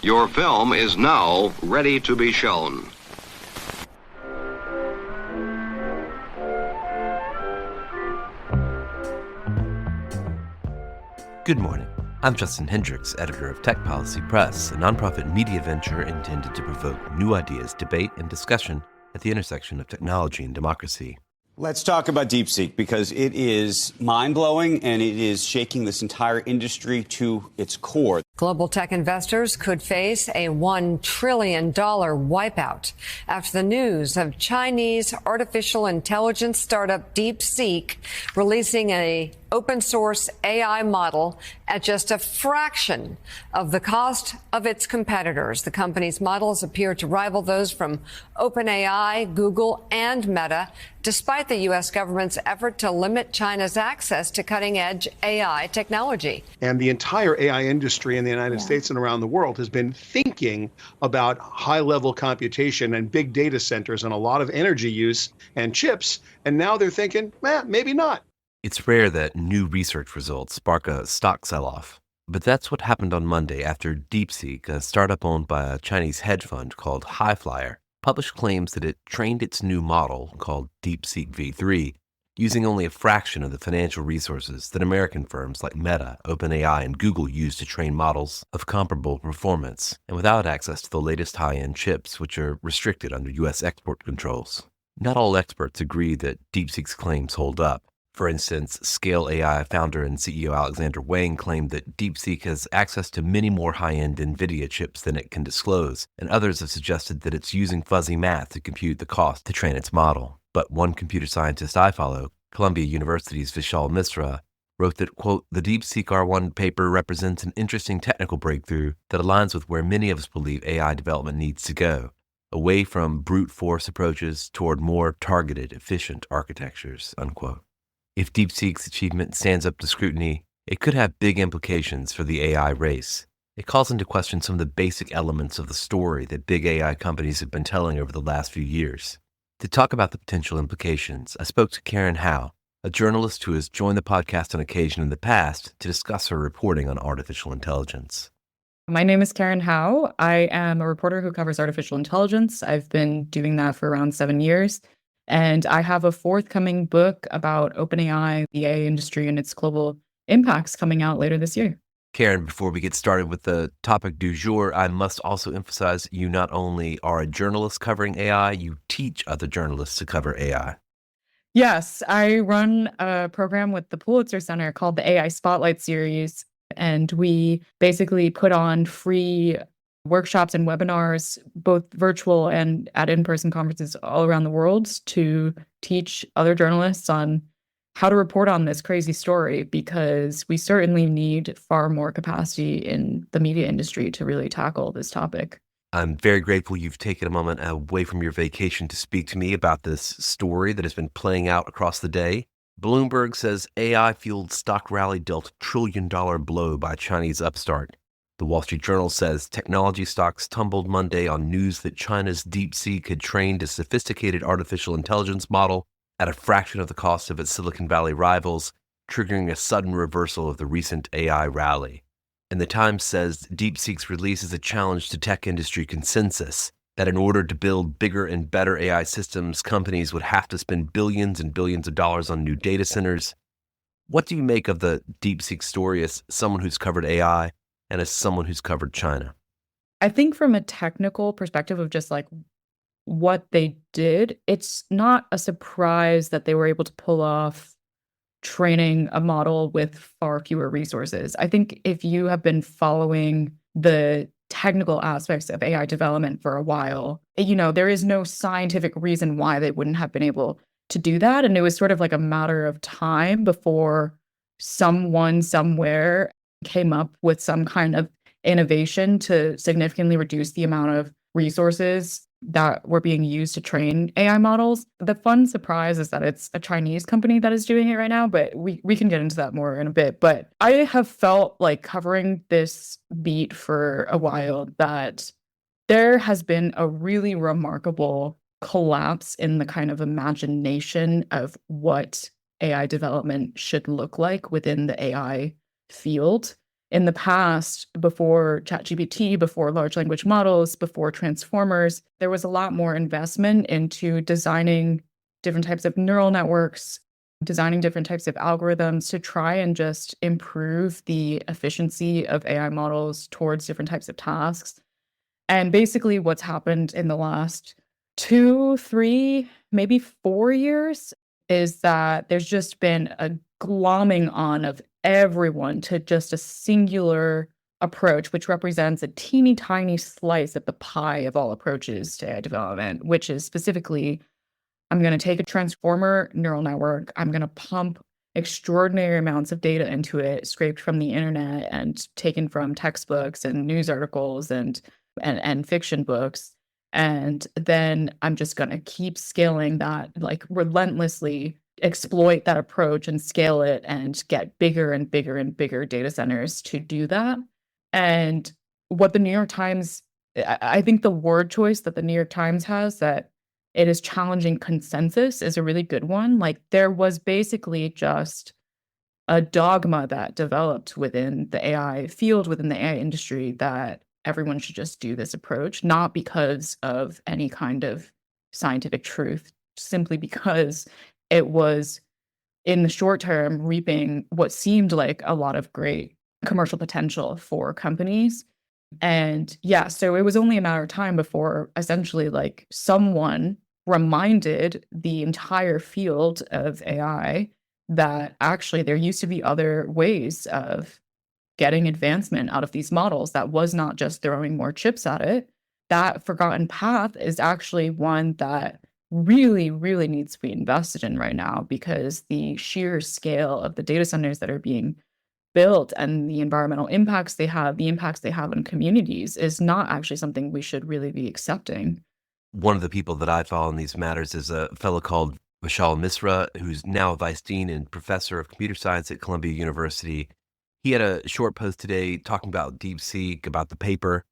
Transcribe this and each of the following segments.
Your film is now ready to be shown. Good morning. I'm Justin Hendrix, editor of Tech Policy Press, a nonprofit media venture intended to provoke new ideas, debate, and discussion at the intersection of technology and democracy. Let's talk about DeepSeek, because it is mind-blowing and it is shaking this entire industry to its core. Global tech investors could face a $1 trillion wipeout after the news of Chinese artificial intelligence startup DeepSeek releasing an open source AI model at just a fraction of the cost of its competitors. The company's models appear to rival those from OpenAI, Google, and Meta, despite the U.S. government's effort to limit China's access to cutting-edge AI technology. And the entire AI industry in the United States and around the world has been thinking about high-level computation and big data centers and a lot of energy use and chips. And now they're thinking, maybe not. It's rare that new research results spark a stock sell-off, but that's what happened on Monday after DeepSeek, a startup owned by a Chinese hedge fund called Highflyer, published claims that it trained its new model, called DeepSeek V3, using only a fraction of the financial resources that American firms like Meta, OpenAI, and Google use to train models of comparable performance, and without access to the latest high-end chips, which are restricted under U.S. export controls. Not all experts agree that DeepSeek's claims hold up. For instance, Scale AI founder and CEO Alexander Wang claimed that DeepSeek has access to many more high-end NVIDIA chips than it can disclose, and others have suggested that it's using fuzzy math to compute the cost to train its model. But one computer scientist I follow, Columbia University's Vishal Misra, wrote that, quote, the DeepSeek R1 paper represents an interesting technical breakthrough that aligns with where many of us believe AI development needs to go, away from brute force approaches toward more targeted, efficient architectures, unquote. If DeepSeek's achievement stands up to scrutiny, it could have big implications for the AI race. It calls into question some of the basic elements of the story that big AI companies have been telling over the last few years. To talk about the potential implications, I spoke to Karen Hao, a journalist who has joined the podcast on occasion in the past to discuss her reporting on artificial intelligence. My name is Karen Hao. I am a reporter who covers artificial intelligence. I've been doing that for around 7 years. And I have a forthcoming book about OpenAI, the AI industry, and its global impacts coming out later this year. Karen, before we get started with the topic du jour, I must also emphasize you not only are a journalist covering AI, you teach other journalists to cover AI. Yes, I run a program with the Pulitzer Center called the AI Spotlight Series, and we basically put on free workshops and webinars, both virtual and at in-person conferences all around the world, to teach other journalists on how to report on this crazy story, because we certainly need far more capacity in the media industry to really tackle this topic. I'm very grateful you've taken a moment away from your vacation to speak to me about this story that has been playing out across the day. Bloomberg says AI-fueled stock rally dealt $1 trillion blow by Chinese upstart. The Wall Street Journal says technology stocks tumbled Monday on news that China's DeepSeek had trained a sophisticated artificial intelligence model at a fraction of the cost of its Silicon Valley rivals, triggering a sudden reversal of the recent AI rally. And the Times says DeepSeek's release is a challenge to tech industry consensus, that in order to build bigger and better AI systems, companies would have to spend billions and billions of dollars on new data centers. What do you make of the DeepSeek story as someone who's covered AI and as someone who's covered China? I think from a technical perspective of just like what they did, it's not a surprise that they were able to pull off training a model with far fewer resources. I think if you have been following the technical aspects of AI development for a while, there is no scientific reason why they wouldn't have been able to do that. And it was sort of like a matter of time before someone somewhere came up with some kind of innovation to significantly reduce the amount of resources that were being used to train AI models. The fun surprise is that it's a Chinese company that is doing it right now, but we can get into that more in a bit. But I have felt like covering this beat for a while that there has been a really remarkable collapse in the kind of imagination of what AI development should look like within the AI field. in the past, before ChatGPT, before large language models, before transformers, there was a lot more investment into designing different types of neural networks, designing different types of algorithms to try and just improve the efficiency of AI models towards different types of tasks. And basically, what's happened in the last 2, 3, maybe 4 years is that there's just been a glomming on of everyone to just a singular approach, which represents a teeny tiny slice of the pie of all approaches to AI development, which is specifically, I'm going to take a transformer neural network, I'm going to pump extraordinary amounts of data into it, scraped from the internet and taken from textbooks and news articles and fiction books. And then I'm just going to keep scaling that, like relentlessly exploit that approach and scale it and get bigger and bigger and bigger data centers to do that. And what the New York Times, I think the word choice that the New York Times has, that it is challenging consensus, is a really good one. Like, there was basically just a dogma that developed within the AI field, within the AI industry, that everyone should just do this approach, not because of any kind of scientific truth, simply because it was, in the short term, reaping what seemed like a lot of great commercial potential for companies. And yeah, so it was only a matter of time before essentially like someone reminded the entire field of AI that actually there used to be other ways of getting advancement out of these models that was not just throwing more chips at it. That forgotten path is actually one that really, really needs to be invested in right now, because the sheer scale of the data centers that are being built and the environmental impacts they have, the impacts they have on communities, is not actually something we should really be accepting. One of the people that I follow in these matters is a fellow called Vishal Misra, who's now a vice dean and professor of computer science at Columbia University. He had a short post today talking about DeepSeek, about the paper,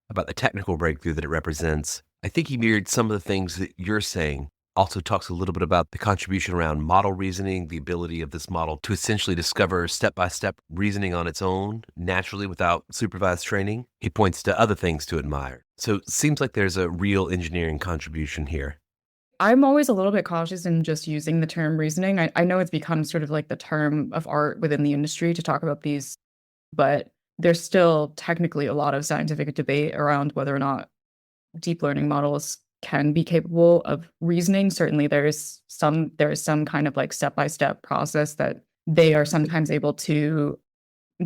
about the technical breakthrough that it represents. I think he mirrored some of the things that you're saying. Also talks a little bit about the contribution around model reasoning, the ability of this model to essentially discover step-by-step reasoning on its own, naturally without supervised training. He points to other things to admire. So it seems like there's a real engineering contribution here. I'm always a little bit cautious in just using the term reasoning. I know it's become sort of like the term of art within the industry to talk about these, but there's still technically a lot of scientific debate around whether or not deep learning models can be capable of reasoning. Certainly there is some kind of like step-by-step process that they are sometimes able to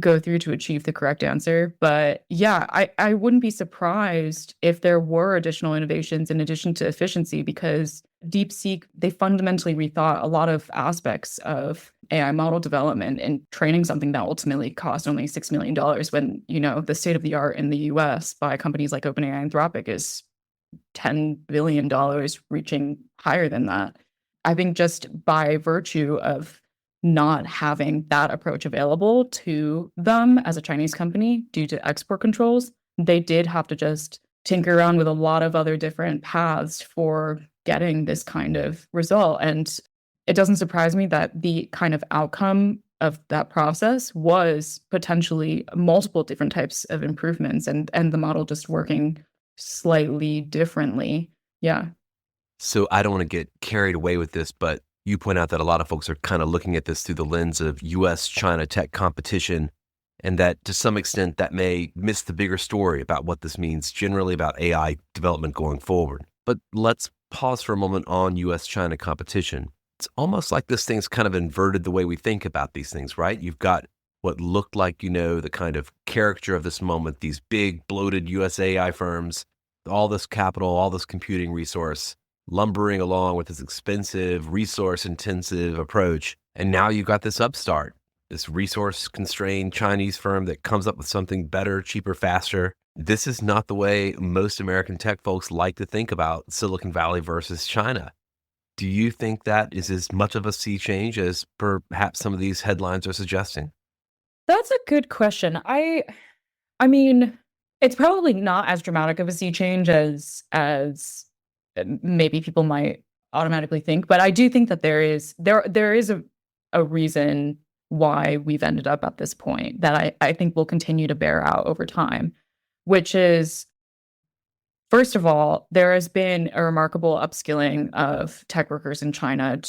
go through to achieve the correct answer. But yeah, I wouldn't be surprised if there were additional innovations in addition to efficiency, because DeepSeek, they fundamentally rethought a lot of aspects of AI model development and training something that ultimately cost only $6 million when, you know, the state of the art in the US by companies like OpenAI and Anthropic is $10 billion, reaching higher than that. I think just by virtue of not having that approach available to them as a Chinese company due to export controls, they did have to just tinker around with a lot of other different paths for getting this kind of result. And it doesn't surprise me that the kind of outcome of that process was potentially multiple different types of improvements and the model just working slightly differently. Yeah. So I don't want to get carried away with this, but you point out that a lot of folks are kind of looking at this through the lens of US-China tech competition, and that to some extent that may miss the bigger story about what this means generally about AI development going forward. But let's pause for a moment on US-China competition. It's almost like this thing's kind of inverted the way we think about these things, right? You've got what looked like, you know, the kind of caricature of this moment, these big bloated US AI firms, all this capital, all this computing resource, lumbering along with this expensive, resource-intensive approach. And now you've got this upstart, this resource-constrained Chinese firm that comes up with something better, cheaper, faster. This is not the way most American tech folks like to think about Silicon Valley versus China. Do you think that is as much of a sea change as perhaps some of these headlines are suggesting? That's a good question. I mean, it's probably not as dramatic of a sea change as maybe people might automatically think, but I do think that there is a reason why we've ended up at this point that I think will continue to bear out over time, which is, first of all, there has been a remarkable upskilling of tech workers in China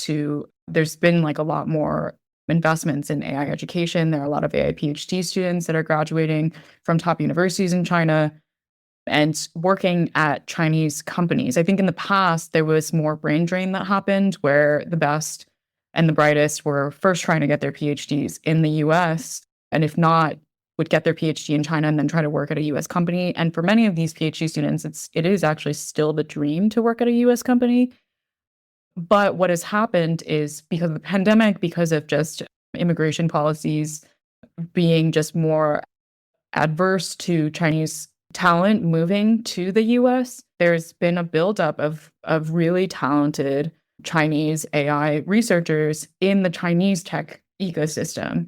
there's been like a lot more investments in AI education. There are a lot of AI PhD students that are graduating from top universities in China and working at Chinese companies. I think in the past, there was more brain drain that happened where the best and the brightest were first trying to get their PhDs in the US, and if not, would get their PhD in China and then try to work at a US company. And for many of these PhD students, it is actually still the dream to work at a US company. But what has happened is because of the pandemic, because of just immigration policies being just more adverse to Chinese talent moving to the US, there's been a buildup of really talented Chinese AI researchers in the Chinese tech ecosystem.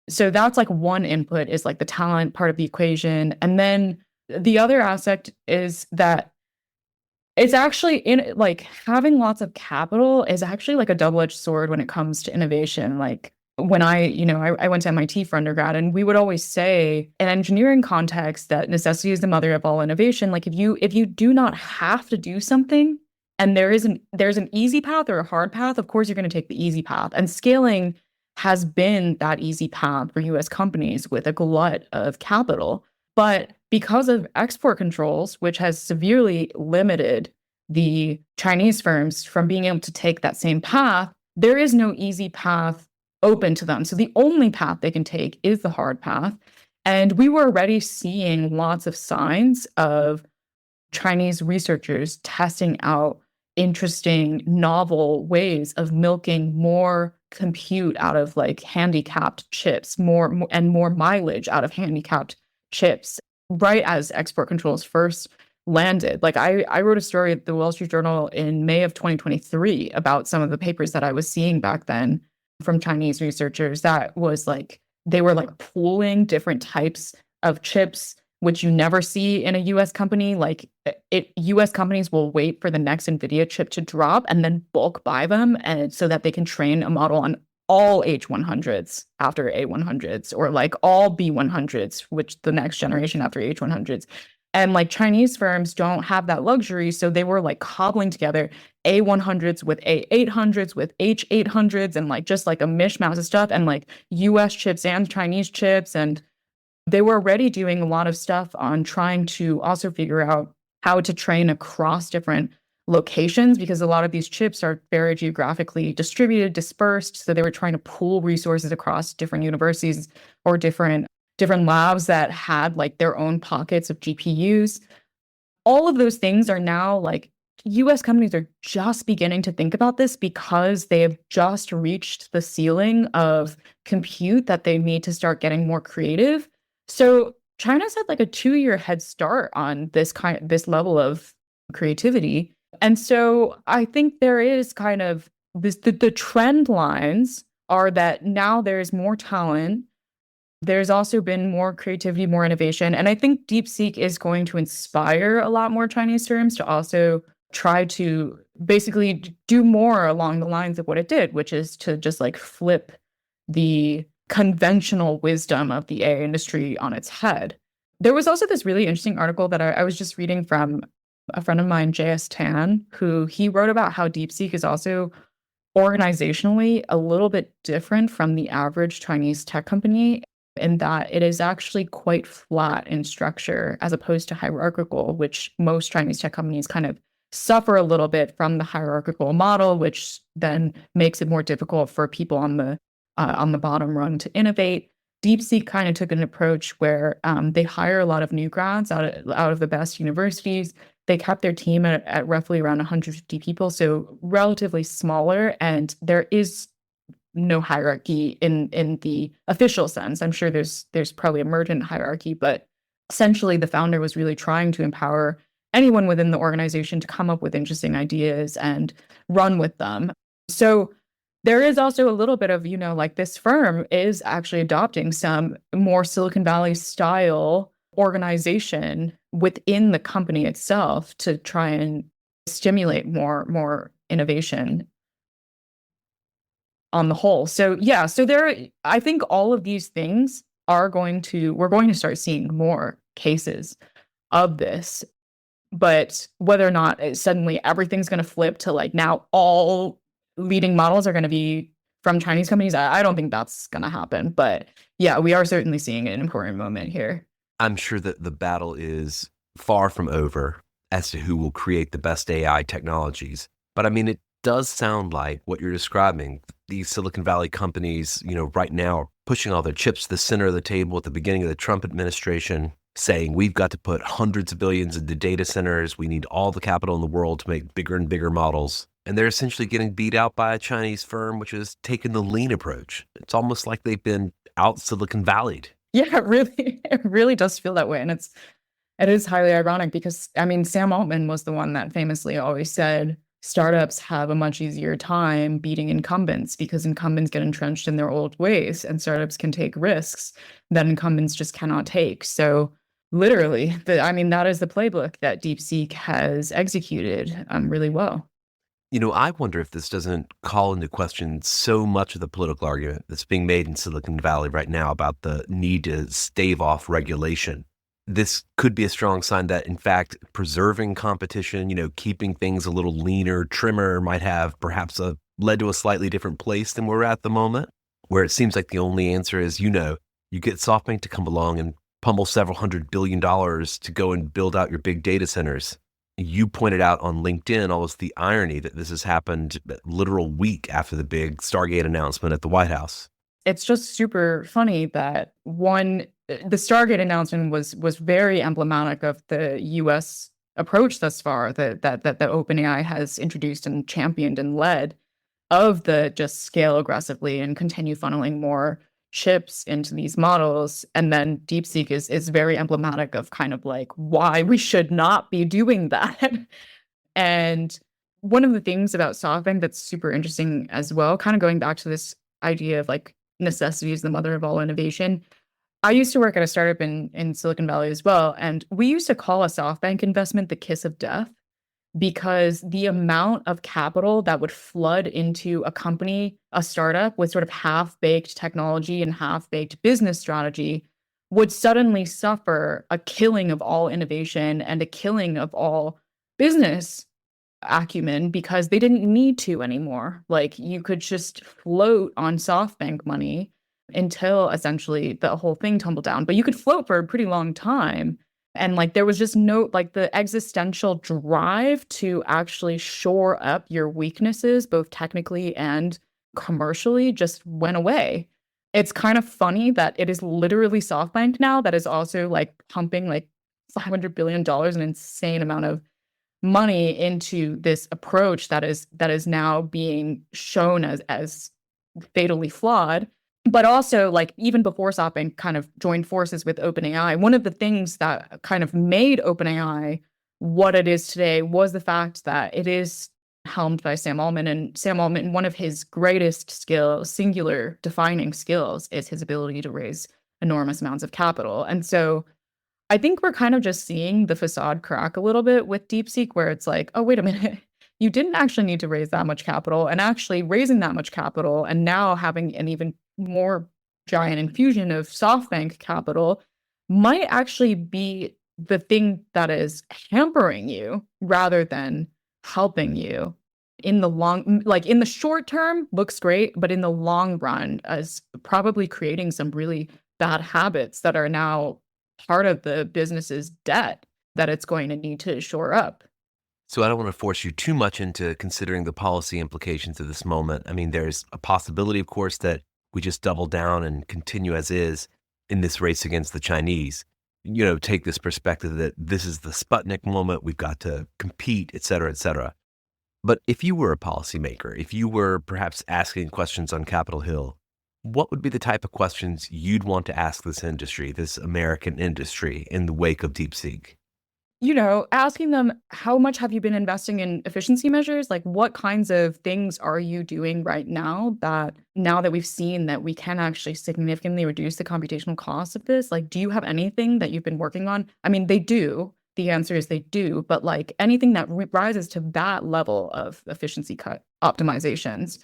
So that's like one input, is like the talent part of the equation. And then the other aspect is that it's actually in like having lots of capital is actually like a double-edged sword when it comes to innovation. Like when I went to MIT for undergrad, and we would always say in engineering context that necessity is the mother of all innovation. Like if you do not have to do something and there's an easy path or a hard path, of course you're going to take the easy path. And scaling has been that easy path for US companies with a glut of capital. But because of export controls, which has severely limited the Chinese firms from being able to take that same path, there is no easy path open to them. So the only path they can take is the hard path. And we were already seeing lots of signs of Chinese researchers testing out interesting, novel ways of milking more compute out of like handicapped chips, more mileage out of handicapped chips, right as export controls first landed. Like I wrote a story at the Wall Street Journal in May of 2023 about some of the papers that I was seeing back then from Chinese researchers that was like, they were like pooling different types of chips, which you never see in a US company. Like US companies will wait for the next NVIDIA chip to drop and then bulk buy them, and so that they can train a model on all H100s after A100s, or like all B100s, which the next generation after H100s. And like Chinese firms don't have that luxury. So they were like cobbling together A100s with A800s with H800s and like just like a mishmash of stuff, and like US chips and Chinese chips. And they were already doing a lot of stuff on trying to also figure out how to train across different locations, because a lot of these chips are very geographically distributed, dispersed. So they were trying to pool resources across different universities or different labs that had like their own pockets of GPUs. All of those things are now like US companies are just beginning to think about this because they have just reached the ceiling of compute that they need to start getting more creative. So China's had like a 2-year head start on this level of creativity. And so I think there is kind of this, the trend lines are that now there's more talent. There's also been more creativity, more innovation. And I think DeepSeek is going to inspire a lot more Chinese firms to also try to basically do more along the lines of what it did, which is to just like flip the conventional wisdom of the AI industry on its head. There was also this really interesting article that I was just reading from a friend of mine, J.S. Tan, who he wrote about how DeepSeek is also organizationally a little bit different from the average Chinese tech company, in that it is actually quite flat in structure as opposed to hierarchical, which most Chinese tech companies kind of suffer a little bit from the hierarchical model, which then makes it more difficult for people on the bottom rung to innovate. DeepSeek kind of took an approach where they hire a lot of new grads out of the best universities. They kept their team at roughly around 150 people, so relatively smaller, and there is no hierarchy in the official sense. I'm sure there's probably emergent hierarchy, but essentially the founder was really trying to empower anyone within the organization to come up with interesting ideas and run with them. So there is also a little bit of, like this firm is actually adopting some more Silicon Valley style organization within the company itself to try and stimulate more innovation. on the whole. So yeah, so I think all of these things we're going to start seeing more cases of this. But whether or not suddenly everything's going to flip to like now all leading models are going to be from Chinese companies, I don't think that's going to happen. But yeah, we are certainly seeing an important moment here. I'm sure that the battle is far from over as to who will create the best AI technologies. But I mean, it does sound like what you're describing, these Silicon Valley companies, right now are pushing all their chips to the center of the table at the beginning of the Trump administration, saying we've got to put hundreds of billions into data centers. We need all the capital in the world to make bigger and bigger models. And they're essentially getting beat out by a Chinese firm, which has taken the lean approach. It's almost like they've been out Silicon Valley'd. Yeah, it really does feel that way. And it is highly ironic because, I mean, Sam Altman was the one that famously always said startups have a much easier time beating incumbents because incumbents get entrenched in their old ways and startups can take risks that incumbents just cannot take. So literally, that is the playbook that DeepSeek has executed really well. I wonder if this doesn't call into question so much of the political argument that's being made in Silicon Valley right now about the need to stave off regulation. This could be a strong sign that, in fact, preserving competition, keeping things a little leaner, trimmer, might have perhaps led to a slightly different place than we're at the moment, where it seems like the only answer is, you get SoftBank to come along and pummel several $100 billion to go and build out your big data centers. You pointed out on LinkedIn almost the irony that this has happened a literal week after the big Stargate announcement at the White House. It's just super funny that the Stargate announcement was very emblematic of the U.S. approach thus far that OpenAI has introduced and championed and led of the just scale aggressively and continue funneling more chips into these models. And then DeepSeek is very emblematic of kind of like why we should not be doing that. And one of the things about SoftBank that's super interesting as well, kind of going back to this idea of like necessity is the mother of all innovation. I used to work at a startup in Silicon Valley as well. And we used to call a SoftBank investment the kiss of death because the amount of capital that would flood into a company, a startup with sort of half-baked technology and half-baked business strategy would suddenly suffer a killing of all innovation and a killing of all business acumen because they didn't need to anymore. Like you could just float on SoftBank money until essentially the whole thing tumbled down. But you could float for a pretty long time. And like there was just the existential drive to actually shore up your weaknesses, both technically and commercially, just went away. It's kind of funny that it is literally SoftBank now that is also like pumping like $500 billion, an insane amount of money into this approach that is now being shown as fatally flawed. But also, like, even before SoftBank kind of joined forces with OpenAI, one of the things that kind of made OpenAI what it is today was the fact that it is helmed by Sam Altman. And Sam Altman, one of his greatest skills, singular defining skills, is his ability to raise enormous amounts of capital. And so I think we're kind of just seeing the facade crack a little bit with DeepSeek, where it's like, oh, wait a minute. You didn't actually need to raise that much capital, and actually raising that much capital and now having an even more giant infusion of SoftBank capital might actually be the thing that is hampering you rather than helping you in the in the short term looks great, but in the long run as probably creating some really bad habits that are now part of the business's debt that it's going to need to shore up. So I don't want to force you too much into considering the policy implications of this moment. I mean, there's a possibility, of course, that we just double down and continue as is in this race against the Chinese. Take this perspective that this is the Sputnik moment, we've got to compete, et cetera, et cetera. But if you were a policymaker, if you were perhaps asking questions on Capitol Hill, what would be the type of questions you'd want to ask this industry, this American industry, in the wake of DeepSeek? Asking them, how much have you been investing in efficiency measures? Like, what kinds of things are you doing right now that we've seen that we can actually significantly reduce the computational cost of this? Like, do you have anything that you've been working on? I mean, they do. The answer is they do. But like anything that rises to that level of efficiency cut optimizations.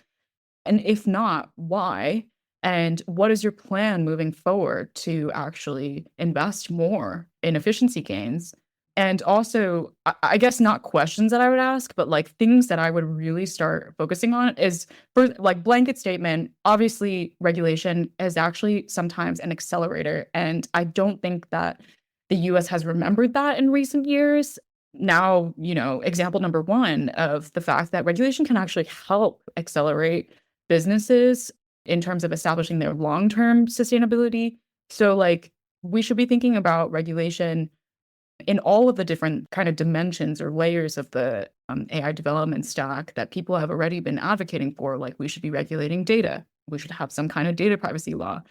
And if not, why? And what is your plan moving forward to actually invest more in efficiency gains? And also, I guess not questions that I would ask, but like things that I would really start focusing on is for like blanket statement. Obviously, regulation is actually sometimes an accelerator. And I don't think that the US has remembered that in recent years. Now, example number one of the fact that regulation can actually help accelerate businesses in terms of establishing their long-term sustainability. So like we should be thinking about regulation in all of the different kind of dimensions or layers of the AI development stack that people have already been advocating for. Like we should be regulating data. We should have some kind of data privacy law.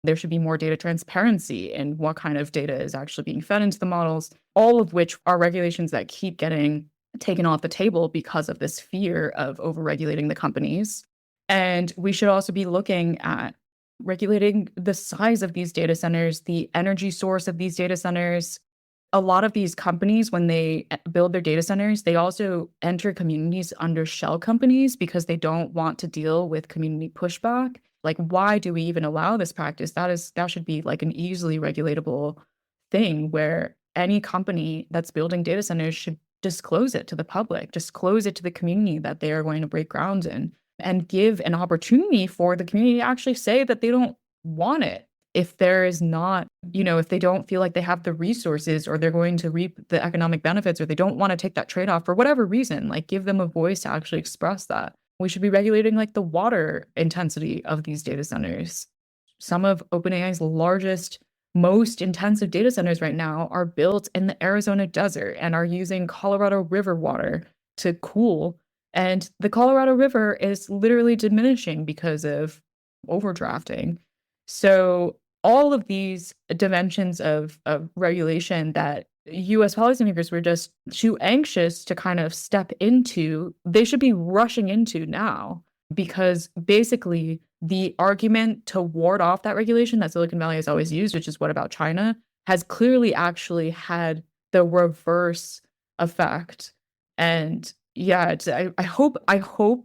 There should be more data transparency in what kind of data is actually being fed into the models, all of which are regulations that keep getting taken off the table because of this fear of overregulating the companies. And we should also be looking at regulating the size of these data centers, the energy source of these data centers. A lot of these companies, when they build their data centers, they also enter communities under shell companies because they don't want to deal with community pushback. Like, why do we even allow this practice? That should be like an easily regulatable thing where any company that's building data centers should disclose it to the public, disclose it to the community that they are going to break ground in, and give an opportunity for the community to actually say that they don't want it. If there is not, if they don't feel like they have the resources or they're going to reap the economic benefits or they don't want to take that trade-off for whatever reason, like give them a voice to actually express that. We should be regulating like the water intensity of these data centers. Some of OpenAI's largest, most intensive data centers right now are built in the Arizona desert and are using Colorado River water to cool. And the Colorado River is literally diminishing because of overdrafting. So all of these dimensions of regulation that US policymakers were just too anxious to kind of step into, they should be rushing into now, because basically the argument to ward off that regulation that Silicon Valley has always used, which is what about China, has clearly actually had the reverse effect. And yeah, I hope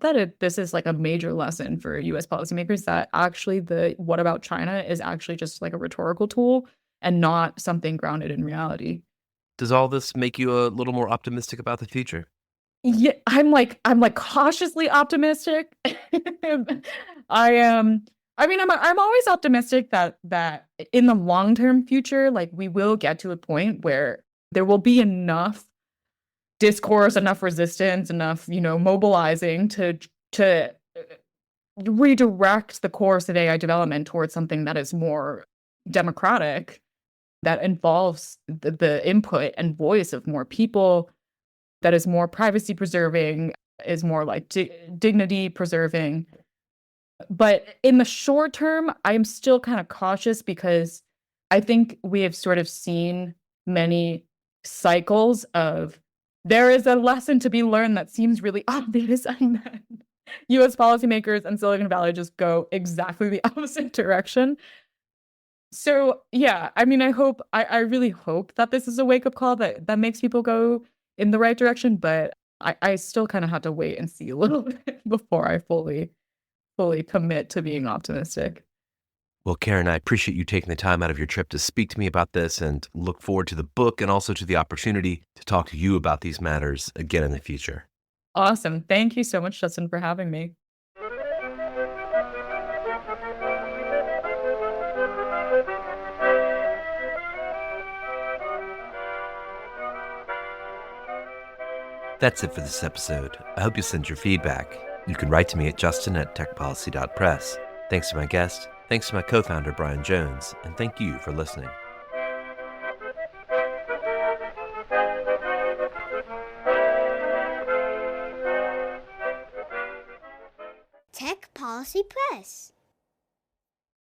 that this is like a major lesson for US policymakers, that actually the what about China is actually just like a rhetorical tool and not something grounded in reality. Does all this make you a little more optimistic about the future? Yeah, I'm like cautiously optimistic. I am. I mean, I'm always optimistic that in the long-term future, like we will get to a point where there will be enough discourse, enough resistance, enough, mobilizing to redirect the course of AI development towards something that is more democratic, that involves the input and voice of more people, that is more privacy preserving, is more like dignity preserving. But in the short term, I'm still kind of cautious because I think we have sort of seen many cycles of there is a lesson to be learned that seems really obvious, and then US policymakers and Silicon Valley just go exactly the opposite direction. So yeah, I mean, I really hope that this is a wake-up call that makes people go in the right direction, but I still kind of have to wait and see a little bit before I fully commit to being optimistic. Well, Karen, I appreciate you taking the time out of your trip to speak to me about this, and look forward to the book and also to the opportunity to talk to you about these matters again in the future. Awesome. Thank you so much, Justin, for having me. That's it for this episode. I hope you send your feedback. You can write to me at justin@techpolicy.press. Thanks to my guest, thanks to my co-founder, Brian Jones, and thank you for listening. Tech Policy Press.